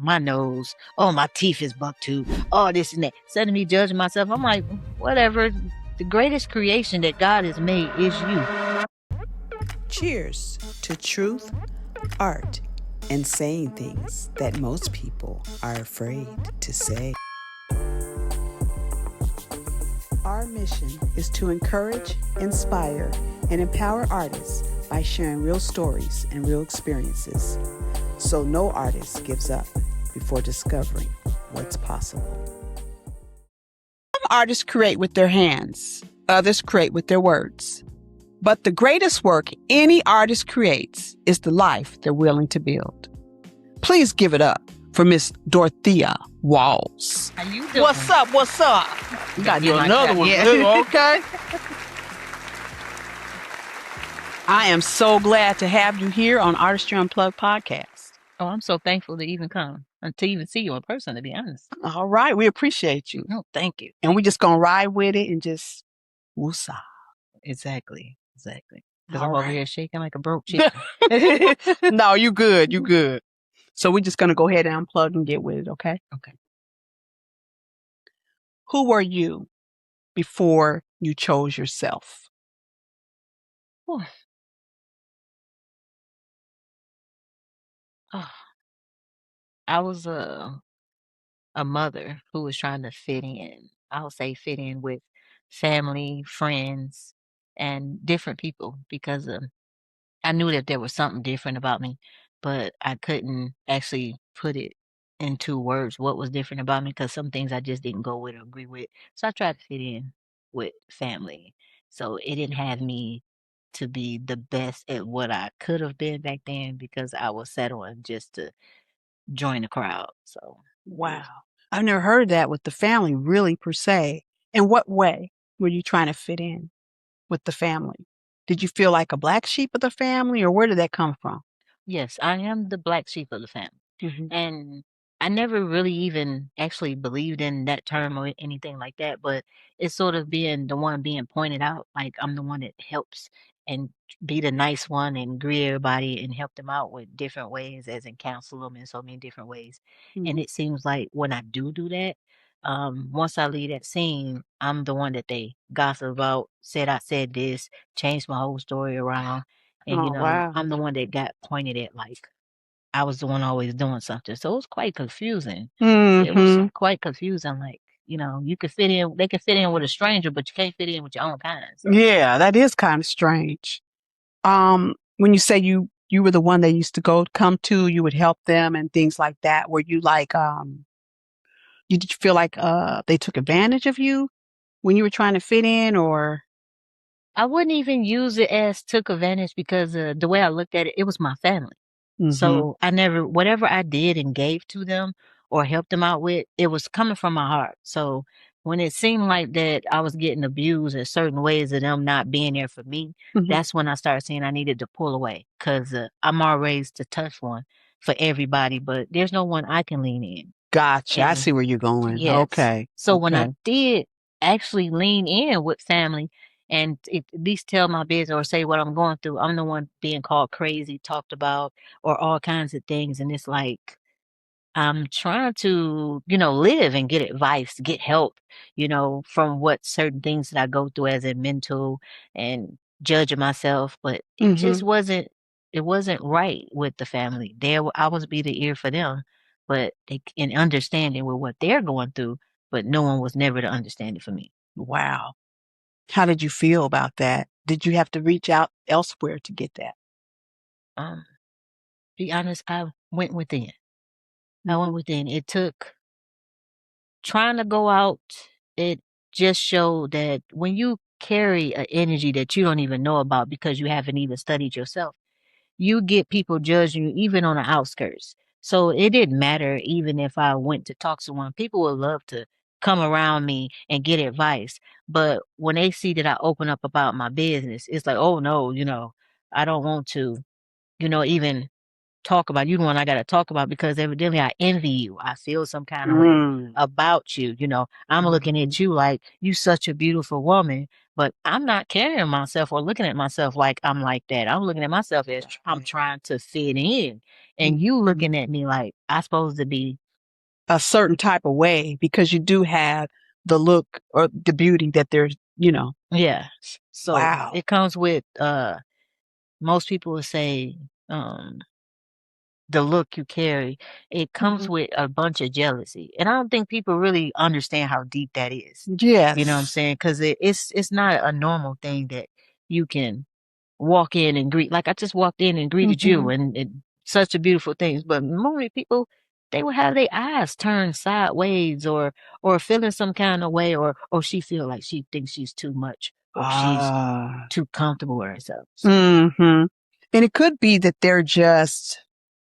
my nose, oh, my teeth is buck tooth, oh, this and that. Instead of me judging myself, I'm like, whatever. The greatest creation that God has made is you. Cheers to truth, art, and saying things that most people are afraid to say. Our mission is to encourage, inspire, and empower artists by sharing real stories and real experiences, so no artist gives up before discovering what's possible. Some artists create with their hands, others create with their words. But the greatest work any artist creates is the life they're willing to build. Please give it up for Miss Dorthia Walls. How you doing? What's up? What's up? You got to do another one, too, okay? I am so glad to have you here on Artistry Unplugged podcast. Oh, I'm so thankful to even come and to even see you in person, to be honest. All right. We appreciate you. No, thank you. And we're just going to ride with it and just woosah. Exactly. Because All I'm over right. here shaking like a broke chicken. No, you good. You good. So we're just going to go ahead and unplug and get with it, okay? Okay. Who were you before you chose yourself? Oh. I was a mother who was trying to fit in. I'll say fit in with family, friends, and different people because I knew that there was something different about me, but I couldn't actually put it into words what was different about me because some things I just didn't go with or agree with. So I tried to fit in with family. So it didn't have me to be the best at what I could have been back then because I was settling just to join the crowd. So Wow. I've never heard that with the family, really, per se. In what way were you trying to fit in with the family? Did you feel like a black sheep of the family, or where did that come from? yes, I am the black sheep of the family. Mm-hmm. And I never really even actually believed in that term or anything like that, but it's sort of being the one being pointed out. Like I'm the one that helps and be the nice one and greet everybody and help them out with different ways, as in counsel them in so many different ways. And it seems like when I do that, once I leave that scene, I'm the one that they gossip about, said I said this, changed my whole story around. And, Oh, wow. I'm the one that got pointed at like I was the one always doing something. So it was quite confusing. It was quite confusing. Like, you could fit in, they could fit in with a stranger, but you can't fit in with your own kind. So. Yeah, that is kind of strange. When you say you were the one they used to come to, you would help them and things like that. Were you like, did you feel like they took advantage of you when you were trying to fit in, or? I wouldn't even use it as took advantage because the way I looked at it, it was my family. So I never, whatever I did and gave to them or helped them out with, it was coming from my heart. So when it seemed like that I was getting abused in certain ways of them not being there for me, that's when I started saying I needed to pull away because I'm always the tough one for everybody, but there's no one I can lean in. Gotcha. I see where you're going. Yes. Okay. So when I did actually lean in with family and at least tell my business or say what I'm going through, I'm the one being called crazy, talked about, or all kinds of things. And it's like, I'm trying to, live and get advice, get help, from what certain things that I go through as a mental and judging myself. But it just wasn't right with the family. I was be the ear for them, but they in understanding with what they're going through, but no one was never the understanding for me. Wow. How did you feel about that? Did you have to reach out elsewhere to get that? Be honest, I went within. It took trying to go out. It just showed that when you carry an energy that you don't even know about because you haven't even studied yourself, you get people judging you even on the outskirts. So it didn't matter even if I went to talk to someone. People would love to come around me and get advice. But when they see that I open up about my business, it's like, oh no, I don't want to, even talk about you the one I gotta talk about because evidently I envy you. I feel some kind of way about you. I'm looking at you like you such a beautiful woman, but I'm not carrying myself or looking at myself like I'm like that. I'm looking at myself as I'm trying to fit in And you looking at me like I supposed to be a certain type of way because you do have the look or the beauty that there's, Yeah. So wow. it comes with most people would say the look you carry, it comes with a bunch of jealousy. And I don't think people really understand how deep that is. Yes. You know what I'm saying? Because it's not a normal thing that you can walk in and greet. Like I just walked in and greeted you, and such a beautiful thing. But normally people, they will have their eyes turned sideways, or feeling some kind of way, or she feel like she thinks she's too much, or she's too comfortable with herself. So. And it could be that they're just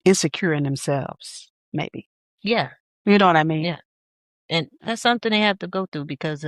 insecure in themselves, maybe. Yeah. You know what I mean? Yeah. And that's something they have to go through because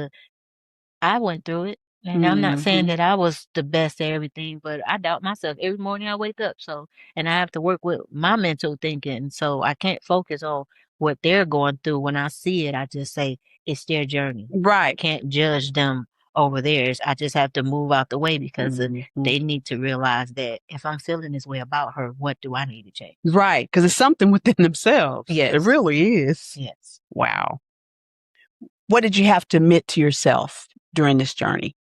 I went through it. And I'm not saying that I was the best at everything, but I doubt myself every morning I wake up. So, and I have to work with my mental thinking. So I can't focus on what they're going through. When I see it, I just say it's their journey. Right. I can't judge them over theirs. I just have to move out the way because they need to realize that if I'm feeling this way about her, what do I need to change? Right. Because it's something within themselves. Yes. It really is. Yes. Wow. What did you have to admit to yourself during this journey?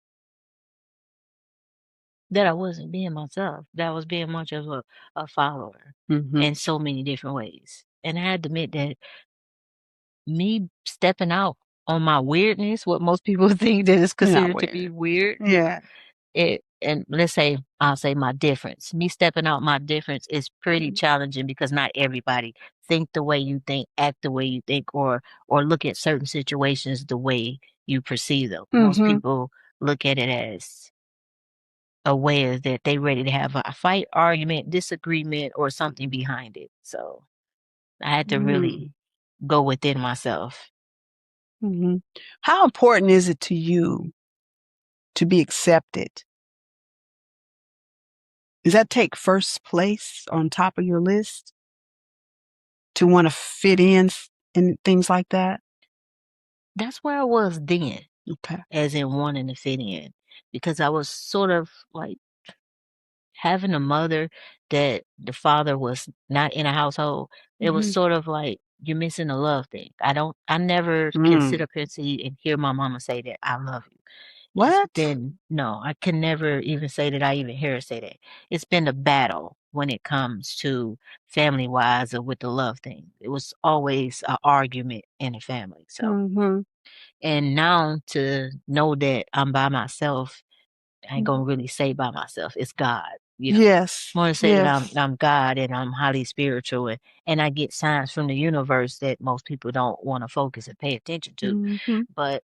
That I wasn't being myself. That I was being much of a follower in so many different ways. And I had to admit that me stepping out on my weirdness, what most people think that is considered to be weird. Yeah. And let's say, I'll say my difference. Me stepping out my difference is pretty challenging because not everybody think the way you think, act the way you think, or look at certain situations the way you perceive them. Most people look at it as a way that they ready to have a fight, argument, disagreement, or something behind it. So I had to really go within myself. How important is it to you to be accepted? Does that take first place on top of your list? To want to fit in and things like that? That's where I was then. Okay. As in wanting to fit in. Because I was sort of like having a mother that the father was not in a household. It was sort of like you're missing a love thing. I never can sit up here and hear my mama say that I love you. What? Then no, I can never even say that I even hear her say that. It's been a battle when it comes to family wise or with the love thing. It was always an argument in the family. So and now to know that I'm by myself, I ain't gonna really say by myself. It's God. You know, Yes. I want to say that I'm God and I'm highly spiritual, and I get signs from the universe that most people don't want to focus and pay attention to. But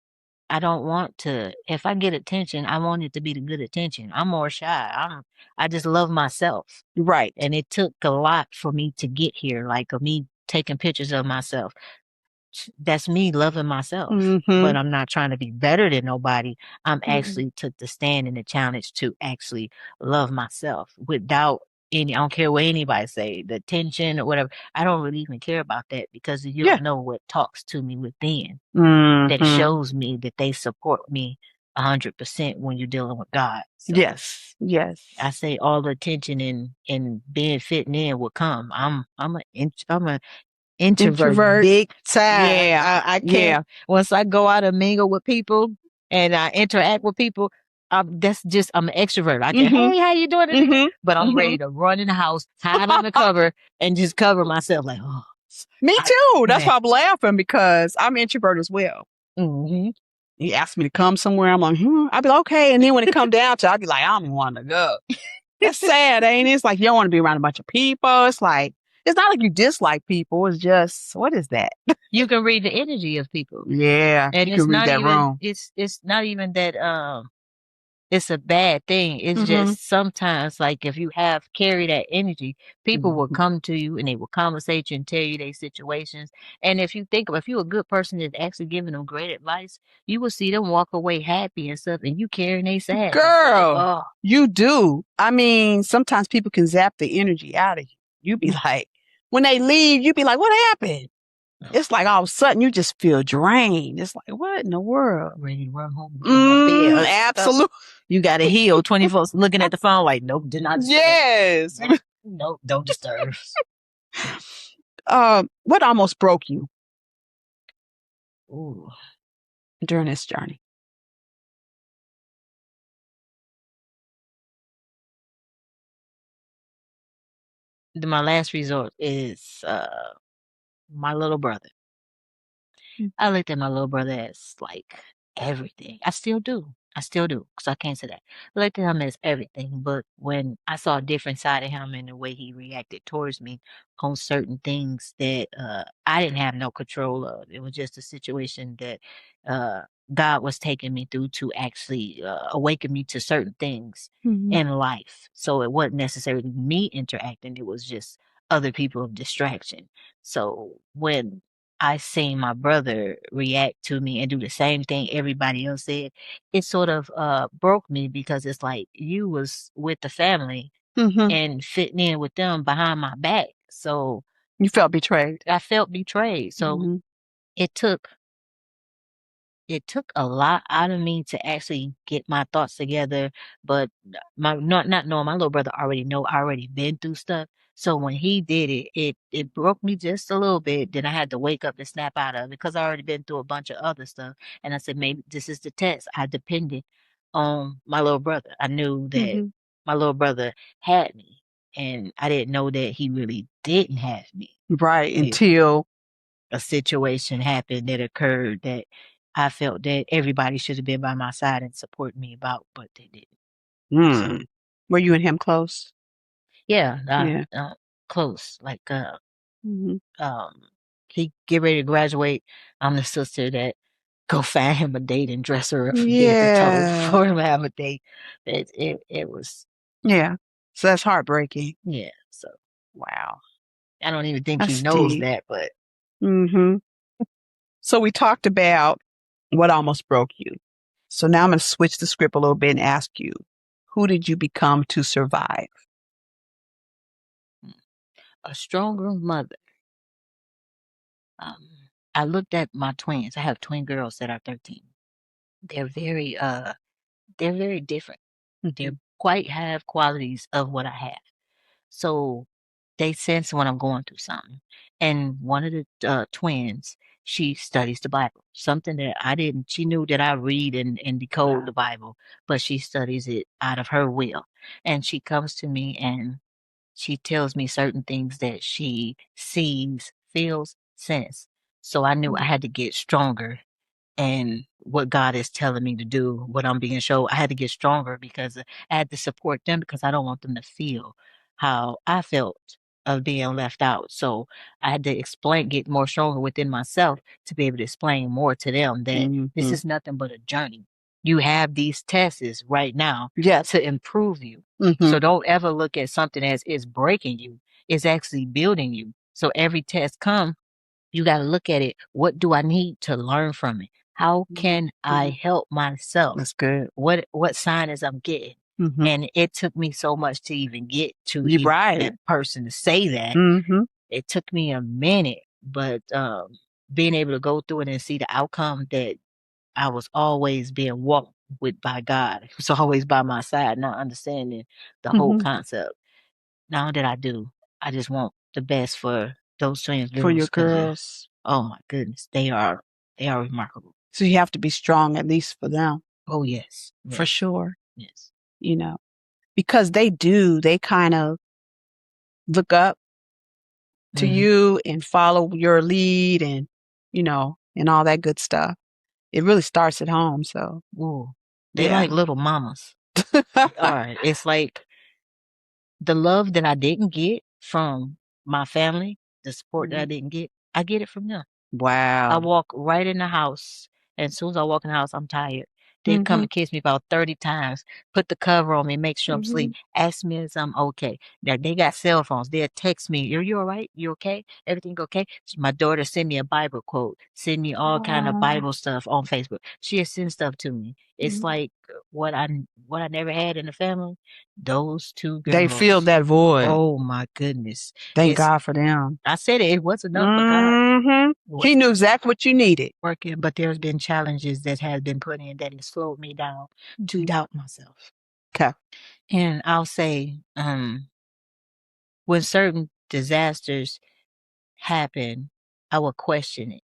I don't want to. If I get attention, I want it to be the good attention. I'm more shy. I just love myself. Right. And it took a lot for me to get here, like of me taking pictures of myself. That's me loving myself, but I'm not trying to be better than nobody. I'm actually took the stand and the challenge to actually love myself without I don't care what anybody say, the attention or whatever. I don't really even care about that because you don't know what talks to me within that shows me that they support me 100% when you're dealing with God. So yes. I say all the attention and being fitting in will come. I'm a introvert big time. Yeah. I can't. Once I go out and mingle with people and I interact with people, that's just I'm an extrovert. I can hey, how you doing today? But I'm ready to run in the house, hide on the cover, and just cover myself like, oh. Me too. That's why I'm laughing because I'm introvert as well. He asked me to come somewhere. I'm like, I'll be like, okay. And then when it come down to, I'll be like, I don't want to go. That's sad, ain't it? It's like you don't want to be around a bunch of people. It's like it's not like you dislike people. It's just what is that? You can read the energy of people. Yeah, and you can read that wrong. It's not even that it's a bad thing. It's just sometimes like if you have carry that energy, people will come to you and they will conversate you and tell you their situations. And if you think if you're a good person that's actually giving them great advice, you will see them walk away happy and stuff, and you carrying their sadness. Girl, you do. I mean, sometimes people can zap the energy out of you. You be like, when they leave, you be like, what happened? It's like all of a sudden you just feel drained. It's like, what in the world? Ready to run home. Absolutely. You got to heal 24 looking at the phone like, nope, did not disturb. Yes. Nope, don't disturb. What almost broke you Ooh. during this journey? My last resort is my little brother. I looked at my little brother as like everything. I still do. I still do, because I can't say that. I looked at him as everything, but when I saw a different side of him and the way he reacted towards me on certain things that I didn't have no control of, it was just a situation that uh, God was taking me through to actually awaken me to certain things in life. So it wasn't necessarily me interacting, it was just other people of distraction. So when I seen my brother react to me and do the same thing everybody else did, it sort of broke me, because it's like you was with the family and fitting in with them behind my back. So You felt betrayed. I felt betrayed. So it took a lot out of me to actually get my thoughts together, but my not knowing my little brother already know I already been through stuff. So when he did it, it broke me just a little bit. Then I had to wake up and snap out of it, because I already been through a bunch of other stuff. And I said, maybe this is the test. I depended on my little brother. I knew that my little brother had me, and I didn't know that he really didn't have me. Right, until a situation happened that occurred that I felt that everybody should have been by my side and support me about, but they didn't. So, were you and him close? yeah, close. Like, he get ready to graduate. I'm the sister that go find him a date and dress her up from head to toe for him to have a date. It was, Yeah. So that's heartbreaking. yeah. So Wow. I don't even think he That's knows deep. that, but So we talked about what almost broke you. So now I'm going to switch the script a little bit and ask you, who did you become to survive? a stronger mother. I looked at my twins. I have twin girls that are 13. They're very different. They quite have qualities of what I have. So they sense when I'm going through something. And one of the twins, she studies the Bible, something that I didn't. She knew that I read and decode the Bible, but she studies it out of her will. And she comes to me and she tells me certain things that she sees, feels, sense. So I knew I had to get stronger, and what God is telling me to do, what I'm being shown, I had to get stronger, because I had to support them, because I don't want them to feel how I felt of being left out. So I had to get more stronger within myself to be able to explain more to them that this is nothing but a journey. You have these tests right now to improve you. So don't ever look at something as it's breaking you. It's actually building you. So every test come, you got to look at it. What do I need to learn from it? How can I help myself? That's good. What signs I'm getting? And it took me so much to even get to that person to say that. It took me a minute, but being able to go through it and see the outcome, that I was always being walked with by God. He was always by my side, not understanding the whole concept. Now that I do, I just want the best for those twins girls. For your girls. Oh my goodness, they are remarkable. So you have to be strong, at least for them. Oh yes, for sure. Yes, because they kind of look up to you and follow your lead, and and all that good stuff. It really starts at home. So they like little mamas. All right, it's like the love that I didn't get from my family, the support that I didn't get, I get it from them. Wow. I walk right in the house, and as soon as I walk in the house, I'm tired. They come and kiss me about 30 times, put the cover on me, make sure I'm asleep, ask me if I'm okay. Now, they got cell phones. They'll text me, are you all right? You okay? Everything okay? My daughter send me a Bible quote, send me all kind of Bible stuff on Facebook. She'll send stuff to me. It's like what I never had in the family. Those two girls. They filled that void. Oh my goodness. Thank God for them. I said it was enough for God. He knew exactly what you needed. Working, but there's been challenges that have been put in that has slowed me down to doubt myself. Okay. And I'll say, when certain disasters happen, I will question it.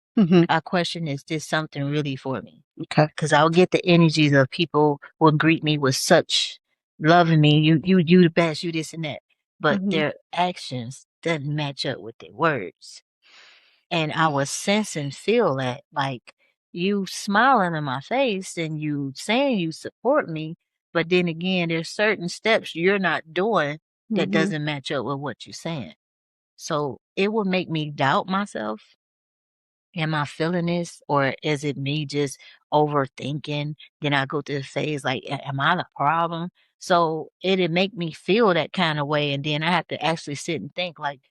I question, is this something really for me? Okay. Because I'll get the energies of people will greet me with such loving me. You the best, you this and that. But their actions doesn't match up with their words. And I was sense and feel that, like, you smiling in my face and you saying you support me, but then again, there's certain steps you're not doing that doesn't match up with what you're saying. So it will make me doubt myself. Am I feeling this, or is it me just overthinking? Then I go through the phase like, am I the problem? So it'd make me feel that kind of way, and then I have to actually sit and think like,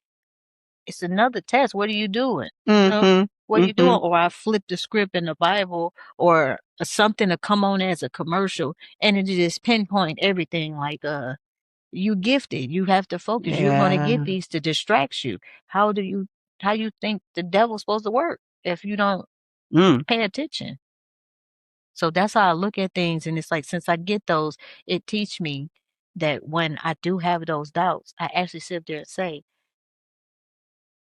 it's another test. What are you doing? You know, what are you doing? Or I flip the script in the Bible, or something to come on as a commercial, and it just pinpoint everything like, you gifted. You have to focus. You're going to get these to distract you. How you think the devil's supposed to work if you don't pay attention? So that's how I look at things. And it's like, since I get those, it teach me that when I do have those doubts, I actually sit there and say,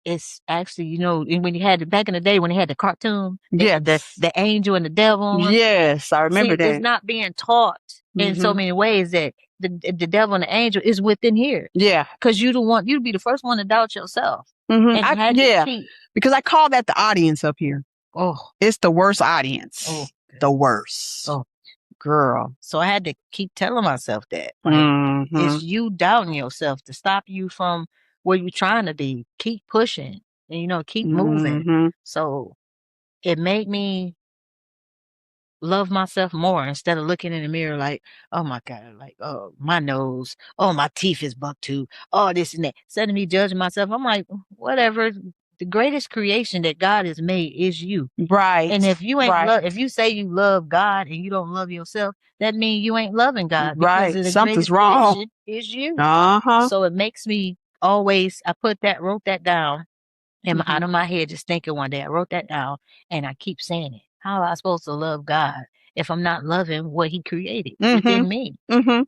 it's actually, and when you had back in the day when they had the cartoon, they had the angel and the devil. Yes, I remember See, that. it's not being taught in so many ways that the devil and the angel is within here. Yeah. Because you'd be the first one to doubt yourself. And because I call that the audience up here. Oh. It's the worst audience. Oh. The worst. Oh. Girl. So I had to keep telling myself that. Like, it's you doubting yourself to stop you from where you're trying to be. Keep pushing and, keep moving. So it made me love myself more instead of looking in the mirror like, oh my God, like, oh, my nose, oh, my teeth is buck tooth, oh, this and that. Instead of me judging myself, I'm like, whatever. The greatest creation that God has made is you. Right. And if you ain't if you say you love God and you don't love yourself, that means you ain't loving God. Because of the Something's greatest wrong. creation is you. So it makes me always, I wrote that down out of my head, just thinking one day. I wrote that down and I keep saying it. How am I supposed to love God if I'm not loving what he created within me?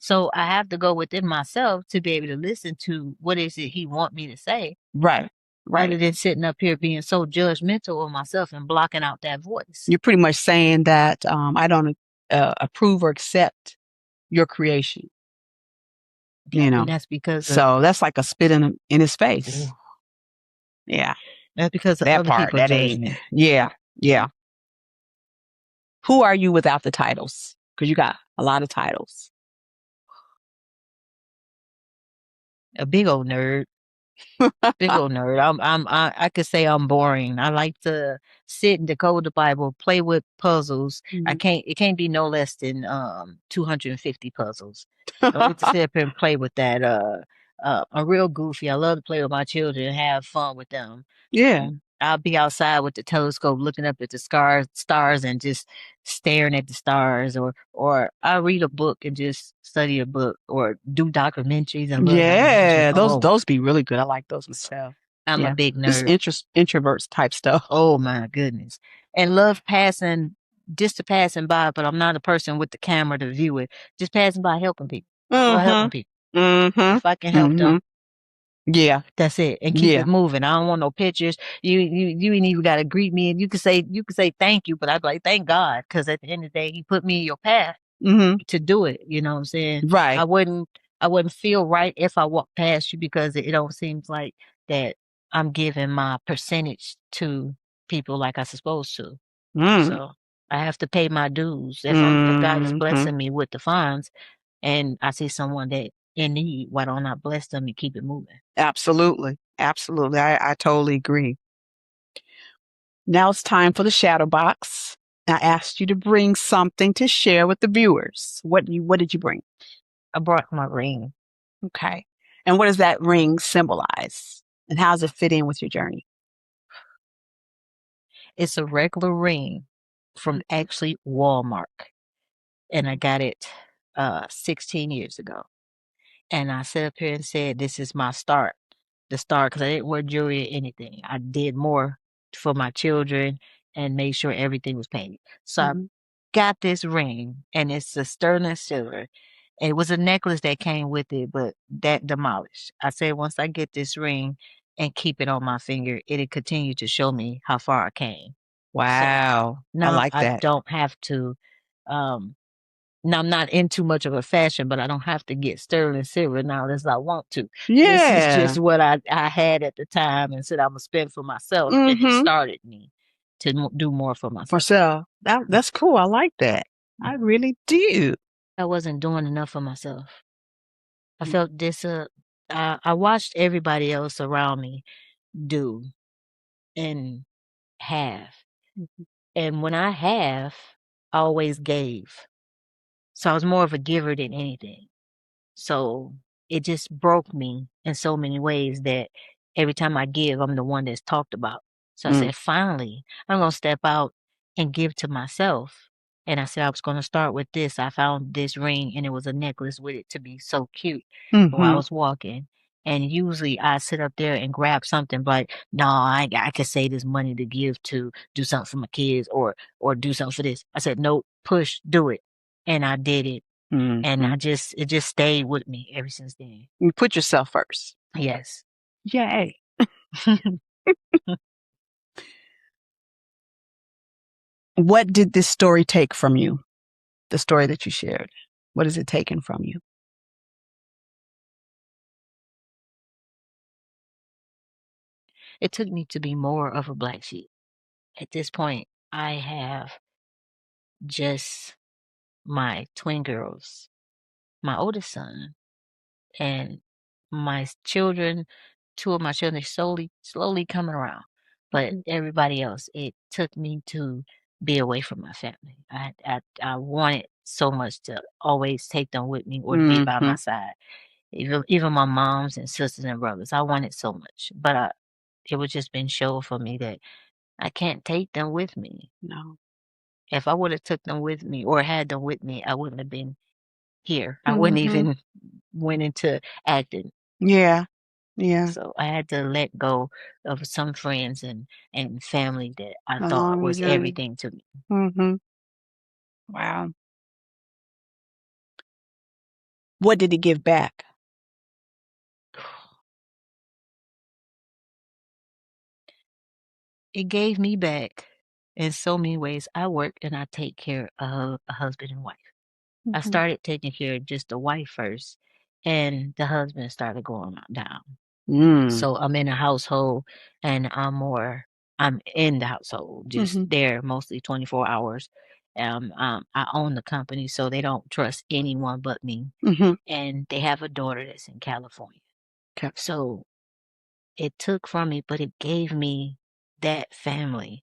So I have to go within myself to be able to listen to what is it he want me to say. Right. Rather than sitting up here being so judgmental of myself and blocking out that voice. You're pretty much saying that I don't approve or accept your creation. And that's because so that's like a spit in his face. Yeah. That's because of other people judgment. Yeah. Who are you without the titles? Because you got a lot of titles. A big old nerd. Big old nerd. I could say I'm boring. I like to sit and decode the Bible, play with puzzles. It can't be no less than 250 puzzles. I like to sit up and play with that. I'm real goofy. I love to play with my children and have fun with them. Yeah. I'll be outside with the telescope looking up at the stars and just staring at the stars, or I'll read a book and just study a book, or do documentaries and those be really good. I like those myself. I'm a big nerd. This introverts type stuff. Oh my goodness. And love passing by, but I'm not a person with the camera to view it. Just passing by, helping people. Helping people. If I can help them. Yeah. That's it. And keep it moving. I don't want no pictures. You ain't even gotta greet me, and you can say thank you, but I'd be like, thank God, because at the end of the day he put me in your path to do it. You know what I'm saying? Right. I wouldn't feel right if I walked past you, because it don't seem like that I'm giving my percentage to people like I supposed to. So I have to pay my dues. If God is blessing me with the funds and I see someone that in need, why don't I bless them and keep it moving? Absolutely. I totally agree. Now it's time for the shadow box. I asked you to bring something to share with the viewers. What did you bring? I brought my ring. Okay. And what does that ring symbolize? And how does it fit in with your journey? It's a regular ring from actually Walmart. And I got it 16 years ago. And I sat up here and said, this is my start. The start, because I didn't wear jewelry or anything. I did more for my children and made sure everything was paid. So I got this ring, and it's a sterling silver. It was a necklace that came with it, but that demolished. I said, once I get this ring, and keep it on my finger, it'll continue to show me how far I came. Wow. So I now like I that. don't have to, now I'm not in too much of a fashion, but I don't have to get sterling silver now as I want to. This is Yeah. just what I had at the time and said I'm gonna spend for myself, and it started me to do more for For myself. self. That's cool. I like that. I really do. I wasn't doing enough for myself. I felt this. I watched everybody else around me do and have, and when I have, I always gave. So I was more of a giver than anything. So it just broke me in so many ways that every time I give, I'm the one that's talked about. So I said, finally, I'm going to step out and give to myself. And I said, I was going to start with this. I found this ring and it was a necklace with it to be so cute while I was walking. And usually I sit up there and grab something, but no, I could save this money to give to do something for my kids or do something for this. I said, no, push, do it. And I did it. And it just stayed with me ever since then. You put yourself first. Yes. Yay. What did this story take from you? The story that you shared. What is it taken from you? It took me to be more of a black sheep. At this point, I have just my twin girls, my oldest son, and my children. Two of my children slowly coming around. But everybody else, it took me to be away from my family. I wanted so much to always take them with me or to be by my side. Even my moms and sisters and brothers, I wanted so much. But it was just been shown for me that I can't take them with me. No. If I would have took them with me or had them with me, I wouldn't have been here. I wouldn't even went into acting. Yeah. Yeah. So I had to let go of some friends and family that I Along thought the was journey. everything to me. Wow. What did it give back? It gave me back in so many ways. I work and I take care of a husband and wife. I started taking care of just the wife first, and the husband started going down. So I'm in a household, and I'm in the household, just there mostly 24 hours. I own the company, so they don't trust anyone but me. And they have a daughter that's in California. Okay. So it took from me, but it gave me that family,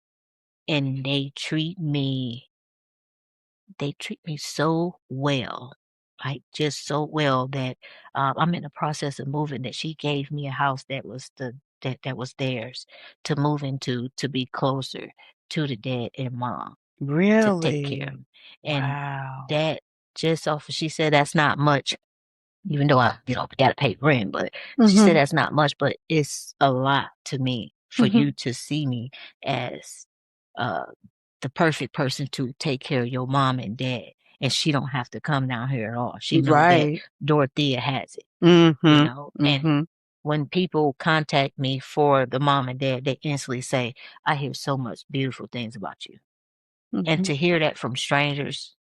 and they treat me so well, like just so well that I'm in the process of moving. That she gave me a house that was that was theirs to move into to be closer to the dad and mom to take care of Really? 'em. And Wow. that just off, she said that's not much, even though I gotta pay rent, but she said that's not much, but it's a lot to me for you to see me as uh the perfect person to take care of your mom and dad, and she don't have to come down here at all. She know that Dorthia has it, and when people contact me for the mom and dad, they instantly say, I hear so much beautiful things about you. And to hear that from strangers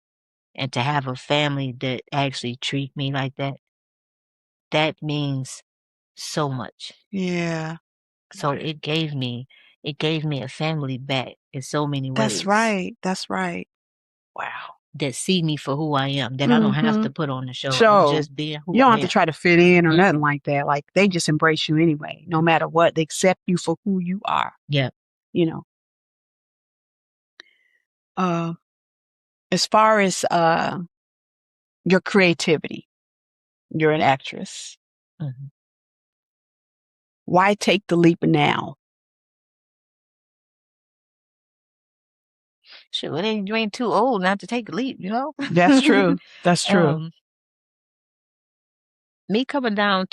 and to have a family that actually treat me like that, that means so much. Yeah. So it gave me a family back in so many ways. That's right. That's right. Wow. That see me for who I am, that I don't have to put on the show. I'm So just being who you don't I have to am. try to fit in or nothing like that. Like they just embrace you anyway, no matter what. They accept you for who you are. Yeah. You know. As far as your creativity, you're an actress. Why take the leap now? Sure, you ain't too old not to take a leap, That's true. That's true. Me coming down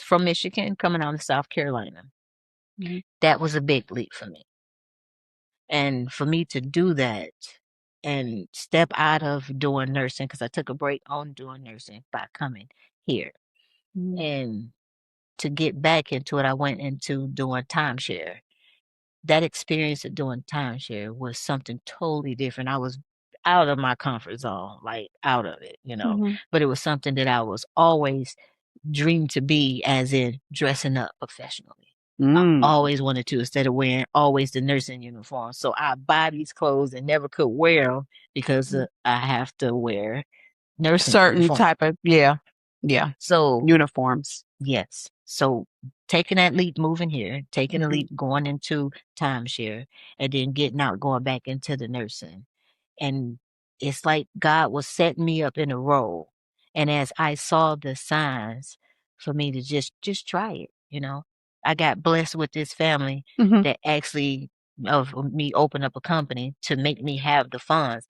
from Michigan, coming down to South Carolina, that was a big leap for me. And for me to do that and step out of doing nursing, because I took a break on doing nursing by coming here. And to get back into it, I went into doing timeshare. That experience of doing timeshare was something totally different. I was out of my comfort zone, like out of it, but it was something that I was always dreamed to be, as in dressing up professionally. Always wanted to, instead of wearing always the nursing uniform. So I buy these clothes and never could wear them because I have to wear nursing certain uniform. type of So uniforms. yes. So taking that leap, moving here, taking a leap, going into timeshare, and then getting out, going back into the nursing. And it's like God was setting me up in a role. And as I saw the signs for me to just try it, I got blessed with this family that actually of me open up a company to make me have the funds.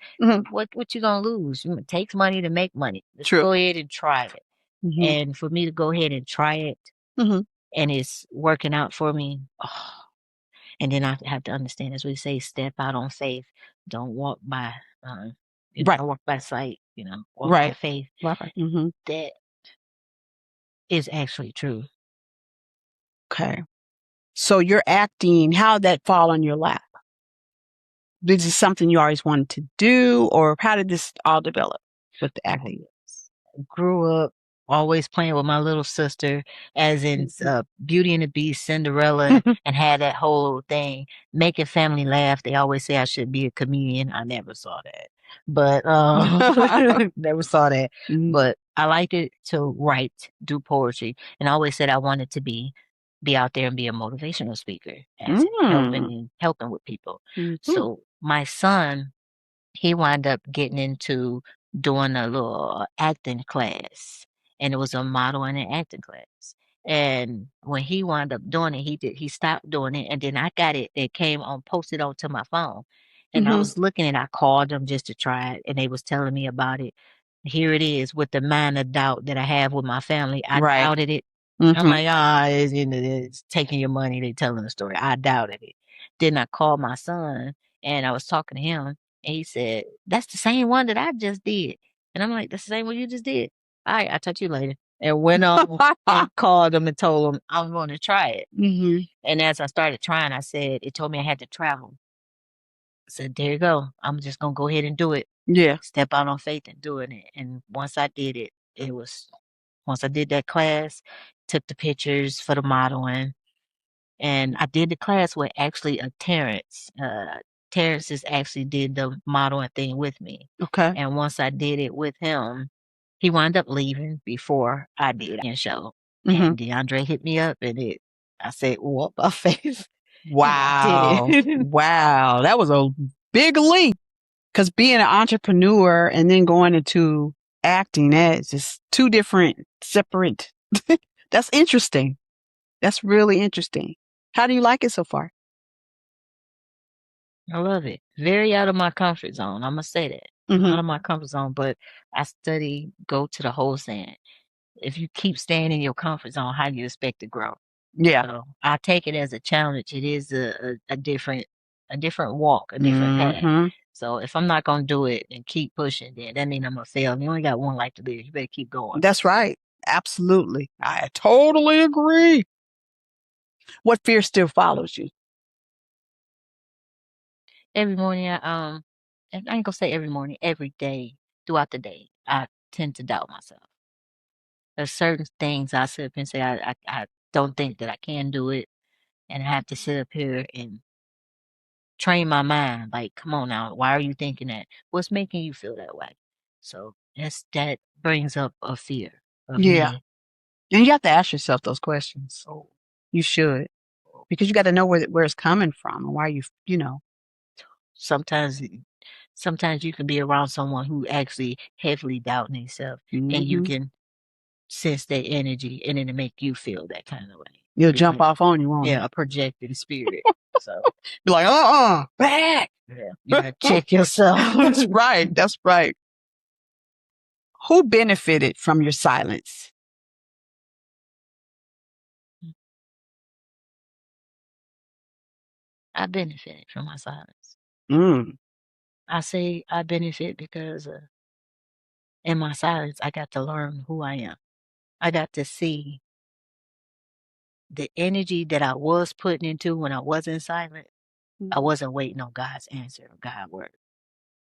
What you gonna lose? It takes money to make money. Let's True. go ahead and try it. And for me to go ahead and try it, and it's working out for me. Oh, and then I have to understand, as we say, step out on faith. Don't walk by, don't walk by sight. Walk by faith. That is actually true. Okay. So your acting, how'd that fall on your lap? This is something you always wanted to do, or how did this all develop with the acting? Grew up always playing with my little sister, as in Beauty and the Beast, Cinderella, and had that whole thing, making family laugh. They always say I should be a comedian. I never saw that, but never saw that. But I liked it to write, do poetry, and I always said I wanted to be out there and be a motivational speaker, as helping with people. So my son, he wound up getting into doing a little acting class, and it was a modeling and acting class. And when he wound up doing it, he stopped doing it, and then I got it. It came on posted onto my phone, and I was looking at. I called them just to try it, and they was telling me about it. Here it is, with the minor doubt that I have with my family. I doubted it. I'm like, it's taking your money. They telling the story. I doubted it. Then I called my son, and I was talking to him, and he said, "That's the same one that I just did." And I'm like, "That's the same one you just did?" All right, I'll touch you later. And went on and called them and told them I'm going to try it. And as I started trying, it told me I had to travel. I said, there you go. I'm just going to go ahead and do it. Yeah. Step out on faith and doing it. And once I did it, once I did that class, took the pictures for the modeling, and I did the class with actually a Terrence. Terrence actually did the modeling thing with me. Okay. And once I did it with him, he wound up leaving before I did the show. And DeAndre hit me up, and I said, "Walk by faith." Wow. Wow. That was a big leap. Because being an entrepreneur and then going into acting, that's just two different, separate. That's interesting. That's really interesting. How do you like it so far? I love it. Very out of my comfort zone. I must say that. Out of my comfort zone, but I go to the whole saying. If you keep staying in your comfort zone, how do you expect to grow? Yeah. So I take it as a challenge. It is a different walk, a different path. So if I'm not going to do it and keep pushing, then that means I'm going to fail. You only got one life to live. You better keep going. That's right. Absolutely. I totally agree. What fear still follows you? Every morning, and I ain't going to say every morning, every day, throughout the day, I tend to doubt myself. There's certain things I sit up and say, I don't think that I can do it. And I have to sit up here and train my mind. Like, come on now, why are you thinking that? What's making you feel that way? So that brings up a fear of me. And you have to ask yourself those questions. Oh, you should, because you got to know where it's coming from and why you know. Sometimes you can be around someone who actually heavily doubting themselves, and you can sense that energy, and then it make you feel that kind of way. You'll jump off on you, won't you? Yeah, a projected spirit. So be like, back. Yeah, you gotta check yourself. That's right. That's right. Who benefited from your silence? I benefited from my silence. I say I benefit because in my silence, I got to learn who I am. I got to see the energy that I was putting into when I wasn't silent, I wasn't waiting on God's answer or God's word.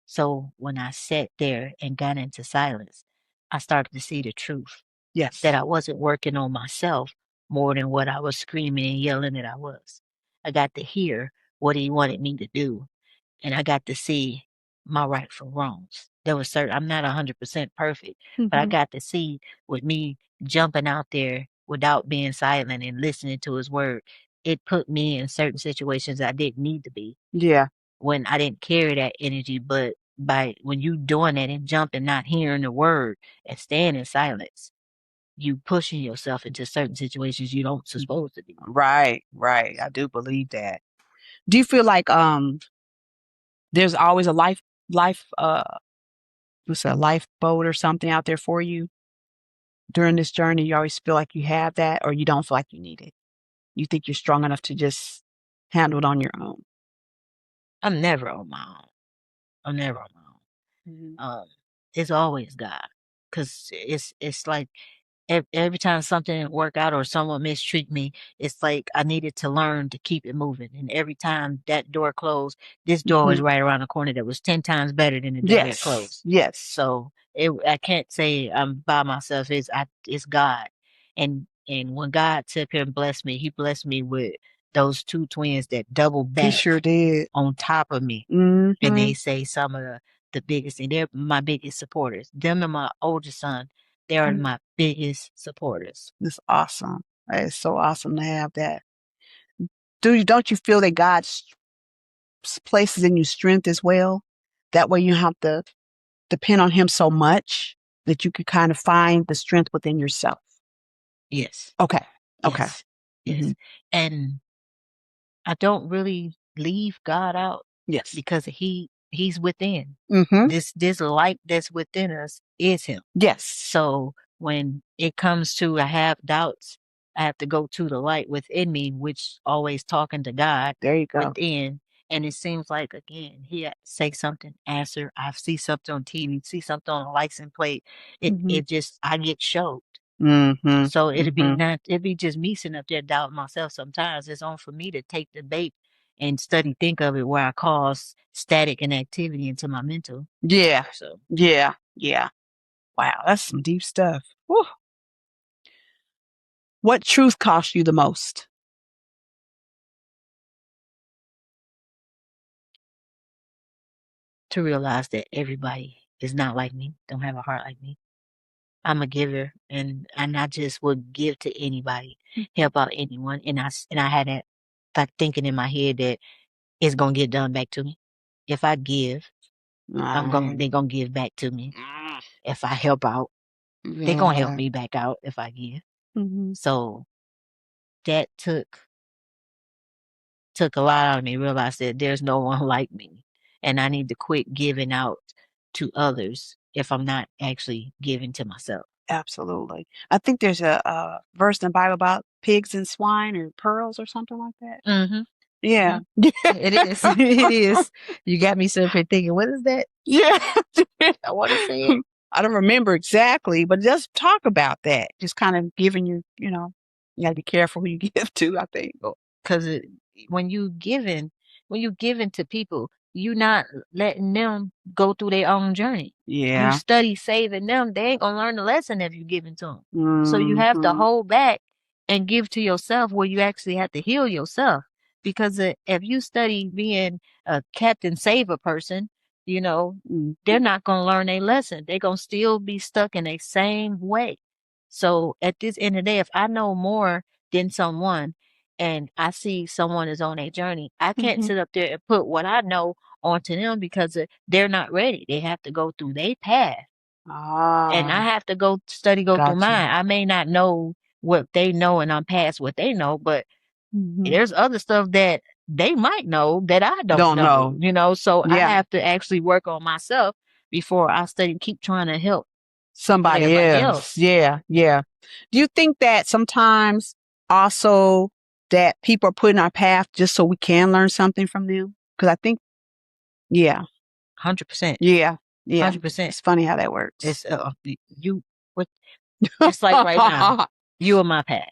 So when I sat there and got into silence, I started to see the truth. Yes. That I wasn't working on myself more than what I was screaming and yelling that I was. I got to hear what he wanted me to do, and I got to see my right from wrongs. There was certain, I'm not 100% perfect, but I got to see with me jumping out there without being silent and listening to his word. It put me in certain situations I didn't need to be. Yeah. When I didn't carry that energy, but when you doing that and jumping, not hearing the word and staying in silence, you pushing yourself into certain situations you don't supposed to be. Right. I do believe that. Do you feel like there's always a lifeboat or something out there for you during this journey? You always feel like you have that, or you don't feel like you need it? You think you're strong enough to just handle it on your own? I'm never on my own. I'm never on my own. It's always God, because it's like every time something didn't work out or someone mistreat me, it's like I needed to learn to keep it moving. And every time that door closed, this door was right around the corner that was 10 times better than the door that closed. Yes. So I can't say I'm by myself. It's God. And when God took here and blessed me, he blessed me with those two twins that double back. He sure did. On top of me. And they say some of the biggest, and they're my biggest supporters. Them and my oldest son, they are my biggest supporters. It's awesome. It's so awesome to have that. Don't you feel that God places in you strength as well? That way you have to depend on him so much that you can kind of find the strength within yourself. Yes. Okay. Yes. And I don't really leave God out. Yes. Because he's within. Mm-hmm. This light that's within us is him. Yes. So when it comes to I have doubts, I have to go to the light within me, which always talking to God. There you go. Within. And it seems like, again, he say something, answer. I see something on TV, see something on a license plate. It just, I get showed. So it'd be just me sitting up there doubting myself sometimes. It's on for me to take the bait and think of it, where I cause static and activity into my mental. Yeah. So. Yeah. Wow, that's some deep stuff. Whew. What truth cost you the most? To realize that everybody is not like me, don't have a heart like me. I'm a giver, and I just would give to anybody, help out anyone, and I had that like thinking in my head that it's gonna get done back to me. If I give, they're gonna give back to me. If I help out, they're gonna help me back out if I give. So that took a lot out of me. Realized that there's no one like me, and I need to quit giving out to others if I'm not actually giving to myself. Absolutely. I think there's a verse in the Bible about pigs and swine or pearls or something like that. Yeah. It is. It is. You got me sitting here thinking, what is that? Yeah. I want to say it. I don't remember exactly, but just talk about that. Just kind of giving you got to be careful who you give to, I think. Because when you giving to people, you're not letting them go through their own journey. Yeah. You study saving them, they ain't gonna learn the lesson if you giving to them. So you have to hold back and give to yourself, where you actually have to heal yourself. Because if you study being a Captain Saver person, they're not gonna learn a lesson. They're gonna still be stuck in a same way. So at this end of the day, if I know more than someone, and I see someone is on a journey, I can't sit up there and put what I know onto them, because they're not ready. They have to go through their path. And I have to go through mine. I may not know what they know, and I'm past what they know, but there's other stuff that they might know that I don't know. So I have to actually work on myself before I keep trying to help somebody else. Yeah. Do you think that sometimes also that people are put in our path just so we can learn something from them? Because I think, 100%. Yeah. 100%. It's funny how that works. It's just like right now, you are my path.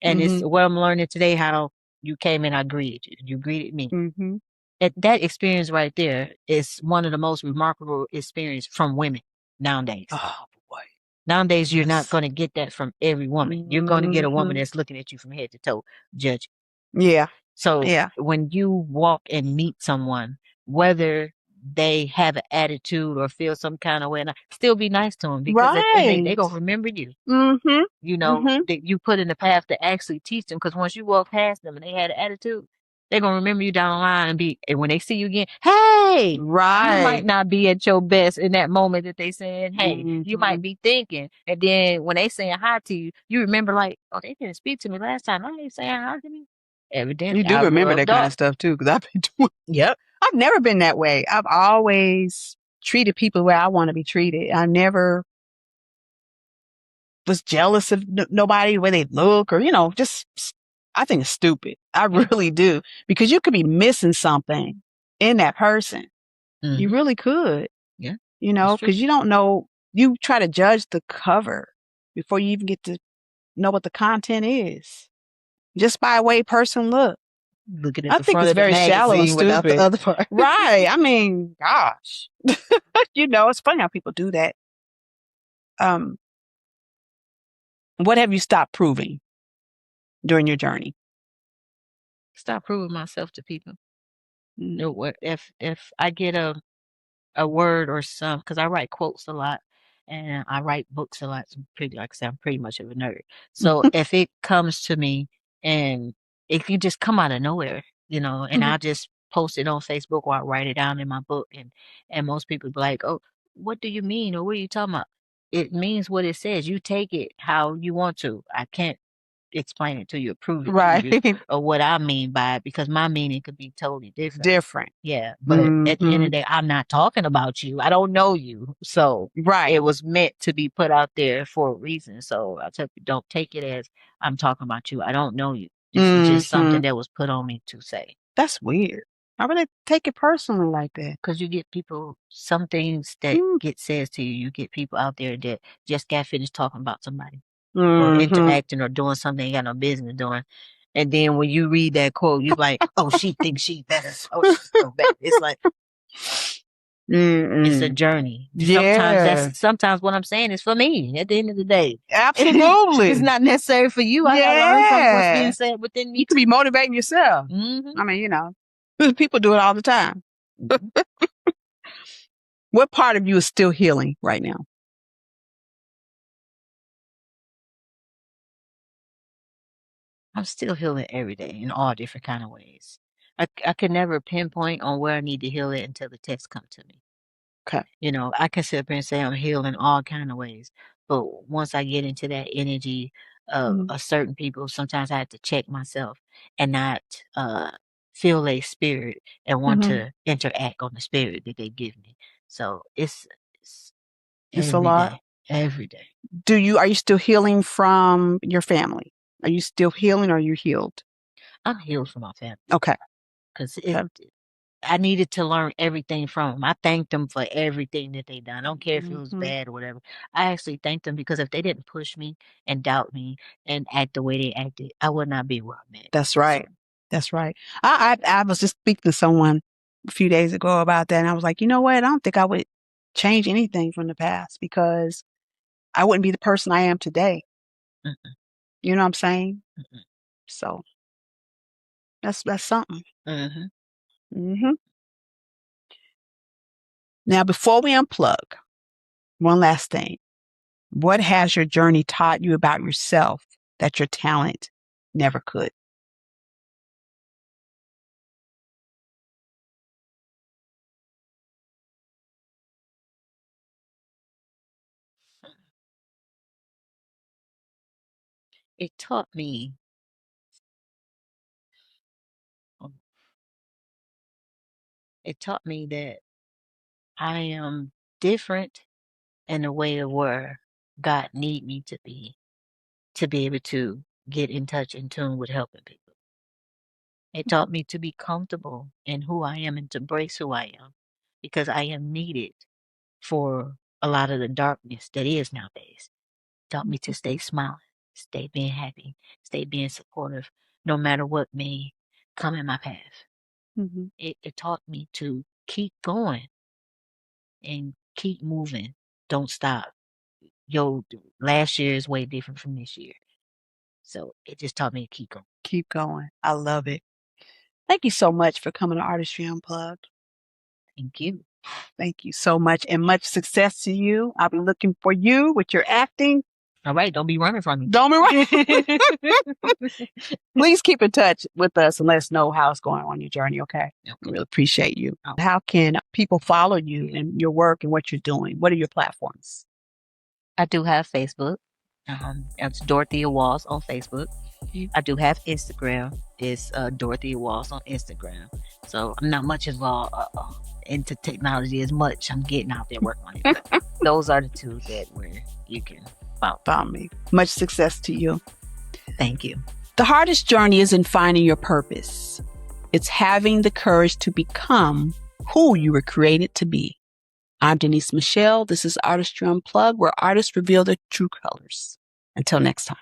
And it's what I'm learning today, how you came in, I greeted you. You greeted me. Mm-hmm. That experience right there is one of the most remarkable experience from women nowadays. Oh boy. Nowadays, you're not Yes. going to get that from every woman. You're going to get a woman Mhm. that's looking at you from head to toe, judge. Yeah. So Yeah. when you walk and meet someone, whether they have an attitude or feel some kind of way, and still be nice to them, because at the end of the day, they Right. gonna remember you. Mm-hmm. You know, Mm-hmm. that you put in the path to actually teach them. Because once you walk past them and they had an attitude, they're gonna remember you down the line and when they see you again, hey, you might Right. not be at your best in that moment that they saying, hey, you Mm-hmm. might be thinking, and then when they saying hi to you, you remember like, oh, they didn't speak to me last time. I ain't saying hi to me. You Evidently, do I remember that rubbed kind of off. stuff too, because I've been doing. Yep. I've never been that way. I've always treated people where I want to be treated. I never was jealous of nobody, the way they look, or just. I think it's stupid. I Yeah. really do, because you could be missing something in that person. You Mm-hmm. really could. Yeah. That's true. Because you don't know. You try to judge the cover before you even get to know what the content is, just by the way a person look. Looking at I the think front it's of the very shallow and magazine without the stupid. other part. Right. I mean, gosh. It's funny how people do that. What have you stopped proving during your journey? Stop proving myself to people. Mm. No, what if I get a word or some, because I write quotes a lot and I write books a lot. So pretty, like I said, I'm pretty much of a nerd. So if it comes to me and it can just come out of nowhere, and Mhm. I'll just post it on Facebook or I write it down in my book, and most people be like, oh, what do you mean? Or what are you talking about? It means what it says. You take it how you want to. I can't explain it to you or prove it to Right. you or what I mean by it, because my meaning could be totally different. Different. Yeah, but at the end of the day, I'm not talking about you. I don't know you. So Right. it was meant to be put out there for a reason. So I tell you, don't take it as I'm talking about you. I don't know you. This is just something that was put on me to say. That's weird. I really take it personally like that. Because you get people, some things that get said to you, you get people out there that just got finished talking about somebody or interacting or doing something they got no business doing. And then when you read that quote, you're like, oh, she thinks she's better. Oh, she's so bad. It's like, it's a journey. Yeah. Sometimes what I'm saying is for me at the end of the day. Absolutely. It's not necessary for you. I gotta learn from what's being said within me. You could be motivating yourself. Mm-hmm. I mean, people do it all the time. What part of you is still healing right now? I'm still healing every day in all different kind of ways. I can never pinpoint on where I need to heal it until the tests come to me. Okay. I can sit up here and say I'm healing all kind of ways, but once I get into that energy of a certain people, sometimes I have to check myself and not feel a spirit and want to interact on the spirit that they give me. So it's It's a every lot. day, every day. Are you still healing from your family? Are you still healing or are you healed? I'm healed from my family. Okay. Because I needed to learn everything from them. I thanked them for everything that they done. I don't care if it was bad or whatever. I actually thanked them, because if they didn't push me and doubt me and act the way they acted, I would not be where I'm at. That's right. That's right. I was just speaking to someone a few days ago about that, and I was like, you know what? I don't think I would change anything from the past, because I wouldn't be the person I am today. Mm-mm. You know what I'm saying? Mm-mm. So that's something. Now, before we unplug, one last thing. What has your journey taught you about yourself that your talent never could? It taught me that I am different in a way of where God need me to be able to get in touch, in tune with helping people. It taught me to be comfortable in who I am and to embrace who I am, because I am needed for a lot of the darkness that is nowadays. Taught me to stay smiling. stay being happy, stay being supportive, no matter what may come in my path. Mm-hmm. It taught me to keep going and keep moving. Don't stop. Last year is way different from this year. So it just taught me to keep going. Keep going. I love it. Thank you so much for coming to Artistry Unplugged. Thank you. Thank you so much, and much success to you. I'll be looking for you with your acting. All right, don't be running from me. Don't be running. Please keep in touch with us and let us know how it's going on your journey, okay? Okay. We really appreciate you. How can people follow you and your work and what you're doing? What are your platforms? I do have Facebook. It's Dorthia Walls on Facebook. I do have Instagram. It's Dorthia Walls on Instagram. So I'm not much involved into technology as much. I'm getting out there working on it. But those are the two where you can follow me. Much success to you. Thank you. The hardest journey is in finding your purpose. It's having the courage to become who you were created to be. I'm Denise Michelle. This is Artistry Unplugged, where artists reveal their true colors. Until next time.